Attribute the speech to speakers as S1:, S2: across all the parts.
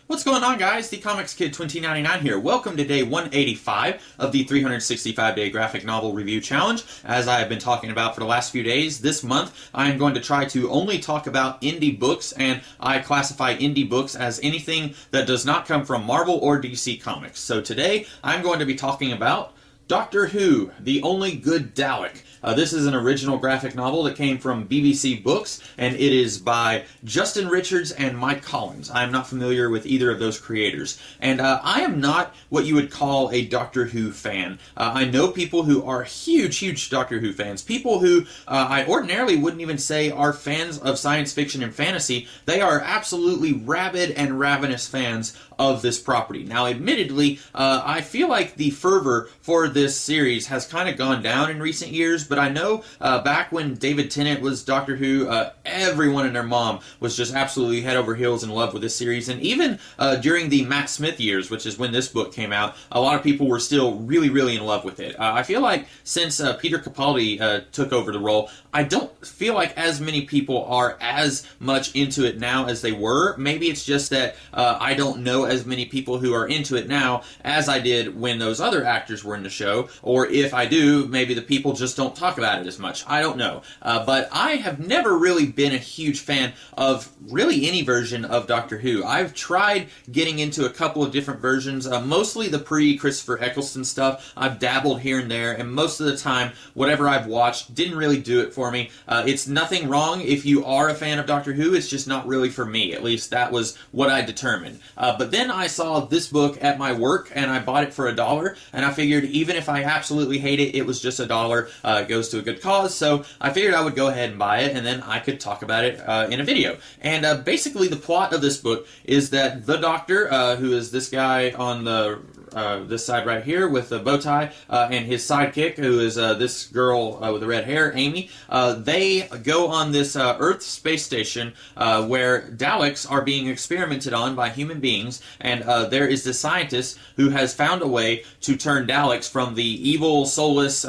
S1: What's going on, guys? The Comics Kid 2099 here. Welcome to day 185 of the 365-day graphic novel review challenge. As I have been talking about for the last few days, this month I am going to try to only talk about indie books, and I classify indie books as anything that does not come from Marvel or DC Comics. So today I'm going to be talking about Doctor Who, The Only Good Dalek. This is an original graphic novel that came from BBC Books, and it is by Justin Richards and Mike Collins. I am not familiar with either of those creators. And I am not what you would call a Doctor Who fan. I know people who are huge Doctor Who fans. People who I ordinarily wouldn't even say are fans of science fiction and fantasy. They are absolutely rabid and ravenous fans of this property. Now, admittedly, I feel like the fervor for this series has kind of gone down in recent years, but I know back when David Tennant was Doctor Who, everyone and their mom was just absolutely head over heels in love with this series, and even during the Matt Smith years, which is when this book came out, a lot of people were still really in love with it. I feel like since Peter Capaldi took over the role, I don't feel like as many people are as much into it now as they were. Maybe it's just that I don't know as many people who are into it now as I did when those other actors were in the show, or if I do, maybe the people just don't talk about it as much. I don't know. But I have never really been a huge fan of really any version of Doctor Who. I've tried getting into a couple of different versions, mostly the pre-Christopher Eccleston stuff. I've dabbled here and there, and most of the time, whatever I've watched didn't really do it for me. It's nothing wrong if you are a fan of Doctor Who, it's just not really for me. At least that was what I determined. But then I saw this book at my work, and I bought it for $1, and I figured even if I absolutely hate it, it was just $1. It goes to a good cause, so I figured I would go ahead and buy it, and then I could talk about it in a video. And basically the plot of this book is that the Doctor, who is this guy on the this side right here with the bow tie, and his sidekick, who is this girl with the red hair, Amy, they go on this Earth space station where Daleks are being experimented on by human beings, and there is this scientist who has found a way to turn Daleks from the evil, soulless,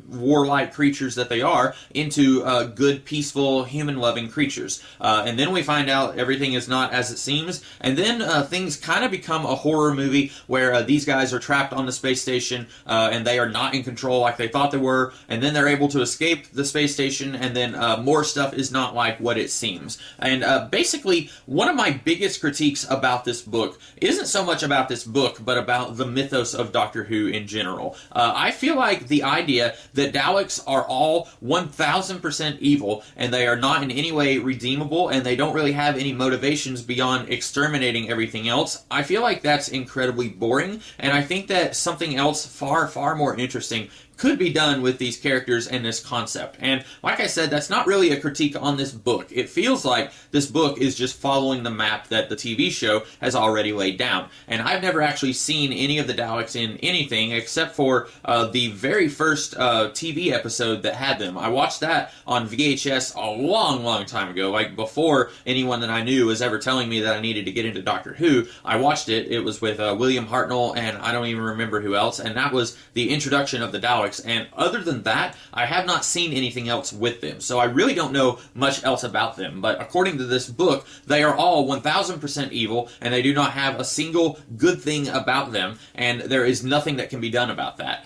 S1: warlike creatures that they are into good, peaceful, human-loving creatures. And then we find out everything is not as it seems, and then things kind of become a horror movie where these guys are trapped on the space station and they are not in control like they thought they were, and then they're able to escape the space station, and then more stuff is not like what it seems. And basically, one of my biggest critiques about this book isn't so much about this book, but about the mythos of Doctor Who in general. I feel like the idea that Daleks are all 1000% evil, and they are not in any way redeemable, and they don't really have any motivations beyond exterminating everything else, I feel like that's incredibly boring, and I think that something else far more interesting could be done with these characters and this concept. And like I said, that's not really a critique on this book. It feels like this book is just following the map that the TV show has already laid down. And I've never actually seen any of the Daleks in anything except for the very first TV episode that had them. I watched that on VHS a long time ago, like before anyone that I knew was ever telling me that I needed to get into Doctor Who. I watched it. It was with William Hartnell, and I don't even remember who else, and that was the introduction of the Daleks. And other than that, I have not seen anything else with them, so I really don't know much else about them. But according to this book, they are all 1000% evil, and they do not have a single good thing about them, and there is nothing that can be done about that.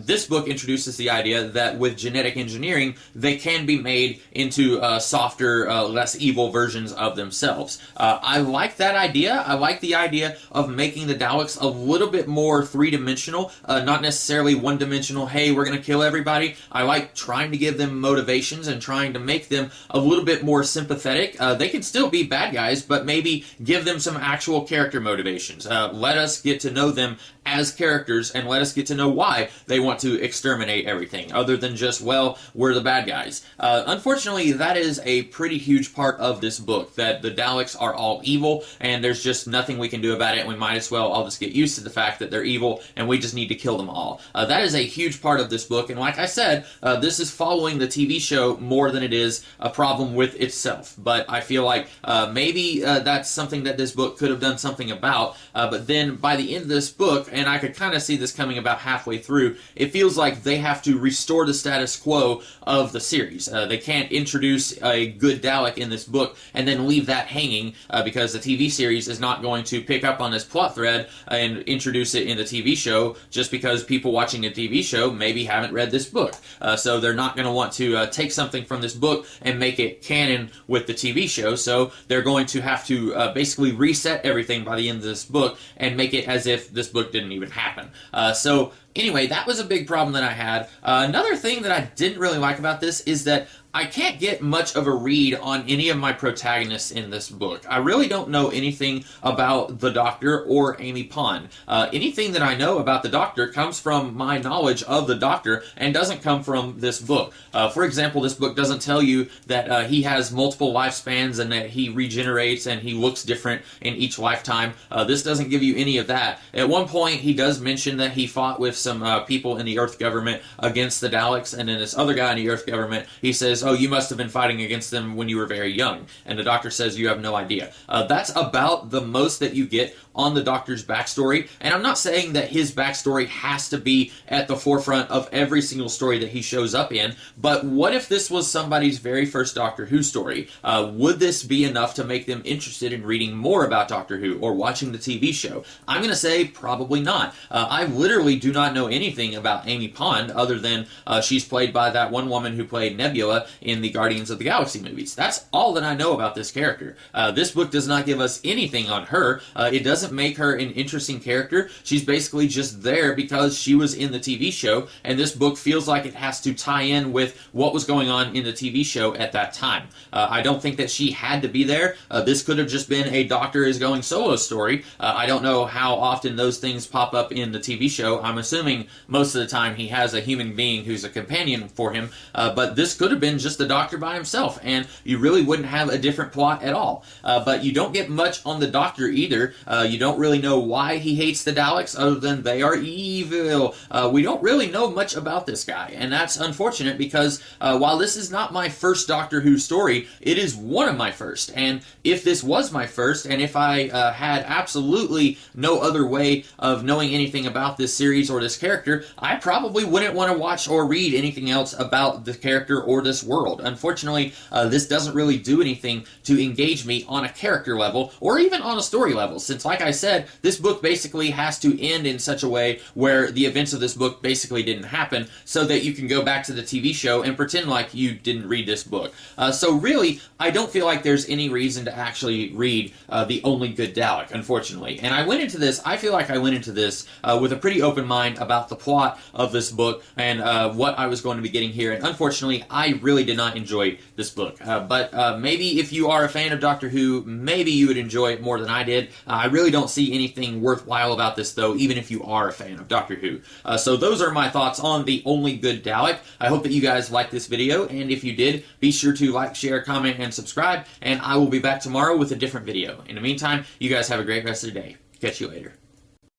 S1: This book introduces the idea that with genetic engineering, they can be made into softer, less evil versions of themselves. I like that idea. I like the idea of making the Daleks a little bit more three-dimensional, not necessarily one-dimensional, hey, we're going to kill everybody. I like trying to give them motivations and trying to make them a little bit more sympathetic. They can still be bad guys, but maybe give them some actual character motivations. Let us get to know them as characters, and let us get to know why they want to exterminate everything, other than just, well, we're the bad guys. Unfortunately, that is a pretty huge part of this book, that the Daleks are all evil, and there's just nothing we can do about it, and we might as well all just get used to the fact that they're evil, and we just need to kill them all. That is a huge part of this book, and like I said, this is following the TV show more than it is a problem with itself. But I feel like maybe that's something that this book could have done something about, but then by the end of this book, and I could kind of see this coming about halfway through, it feels like they have to restore the status quo of the series. They can't introduce a good Dalek in this book and then leave that hanging because the TV series is not going to pick up on this plot thread and introduce it in the TV show just because people watching the TV show maybe haven't read this book. So they're not going to want to take something from this book and make it canon with the TV show, so they're going to have to basically reset everything by the end of this book and make it as if this book didn't even happen. So anyway, that was a big problem that I had. Another thing that I didn't really like about this is that I can't get much of a read on any of my protagonists in this book. I really don't know anything about the Doctor or Amy Pond. Anything that I know about the Doctor comes from my knowledge of the Doctor and doesn't come from this book. For example, this book doesn't tell you that he has multiple lifespans and that he regenerates and he looks different in each lifetime. This doesn't give you any of that. At one point, he does mention that he fought with some people in the Earth government against the Daleks, and then this other guy in the Earth government, he says, "Oh, you must have been fighting against them when you were very young." And the Doctor says, "You have no idea." That's about the most that you get on the Doctor's backstory, and I'm not saying that his backstory has to be at the forefront of every single story that he shows up in, but what if this was somebody's very first Doctor Who story? Would this be enough to make them interested in reading more about Doctor Who or watching the TV show? I'm going to say probably not. I literally do not know anything about Amy Pond other than she's played by that one woman who played Nebula in the Guardians of the Galaxy movies. That's all that I know about this character. This book does not give us anything on her. It doesn't make her an interesting character. She's basically just there because she was in the TV show, and this book feels like it has to tie in with what was going on in the TV show at that time. I don't think that she had to be there. This could have just been a Doctor is going solo story. I don't know how often those things pop up in the TV show. I'm assuming most of the time he has a human being who's a companion for him, but this could have been just the Doctor by himself, and you really wouldn't have a different plot at all. But you don't get much on the Doctor either. You don't really know why he hates the Daleks other than they are evil. We don't really know much about this guy, and that's unfortunate because while this is not my first Doctor Who story, it is one of my first. And if this was my first, and if I had absolutely no other way of knowing anything about this series or this character, I probably wouldn't want to watch or read anything else about the character or this world. Unfortunately, this doesn't really do anything to engage me on a character level or even on a story level, since like I said, this book basically has to end in such a way where the events of this book basically didn't happen so that you can go back to the TV show and pretend like you didn't read this book. So really, I don't feel like there's any reason to actually read The Only Good Dalek, unfortunately. And I feel like I went into this with a pretty open mind about the plot of this book and what I was going to be getting here, and unfortunately, I really did not enjoy this book. But maybe if you are a fan of Doctor Who, maybe you would enjoy it more than I did. I really don't see anything worthwhile about this, though, even if you are a fan of Doctor Who. So those are my thoughts on The Only Good Dalek. I hope that you guys liked this video, and if you did, be sure to like, share, comment, and subscribe, and I will be back tomorrow with a different video. In the meantime, you guys have a great rest of the day. Catch you later.